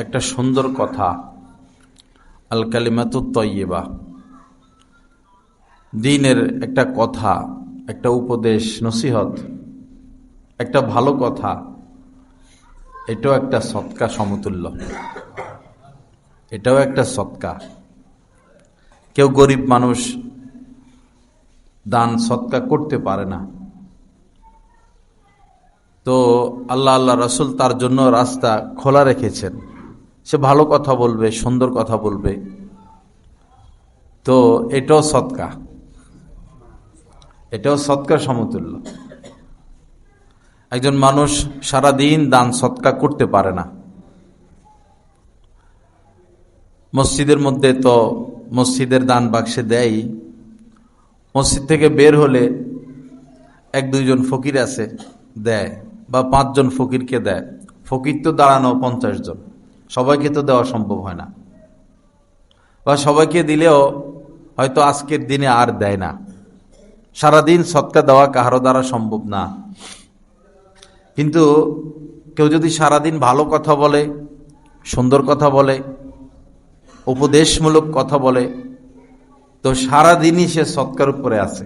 একটা সুন্দর কথা, আল কালিমাতুত তাইয়্যিবা, দ্বীনের একটা কথা, একটা উপদেশ, নসিহত, একটা ভালো কথা, এটাও একটা সদকা সমতুল্য। এটাও একটা সদকা। কেউ গরিব মানুষ দান সদকা করতে পারে না, তো আল্লাহ রাসূল তার জন্য রাস্তা খোলা রেখেছেন। সে ভালো কথা বলবে, সুন্দর কথা বলবে, তো এটাও সদকা, এটাও সদকার সমতুল্য। একজন মানুষ সারাদিন দান সদকা করতে পারে না। মসজিদের মধ্যে তো মসজিদের দান বাক্সে দেয়, মসজিদ থেকে বের হলে এক দুইজন ফকির আছে দেয়, বা 5 জন ফকিরকে দেয়। ফকির তো দাঁড়ানো 50 জন, সবাইকে তো দেওয়া সম্ভব হয় না, বা সবাইকে দিলেও হয়তো আজকের দিনে আর দেয় না। সারাদিন সদকা দেওয়া কাহারো দ্বারা সম্ভব না। কিন্তু কেউ যদি সারাদিন ভালো কথা বলে, সুন্দর কথা বলে, উপদেশমূলক কথা বলে, তো সারাদিনই সে সদকার উপরে আছে।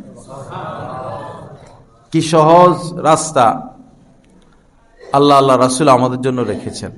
কি সহজ রাস্তা আল্লাহ রাসূল আমাদের জন্য রেখেছেন।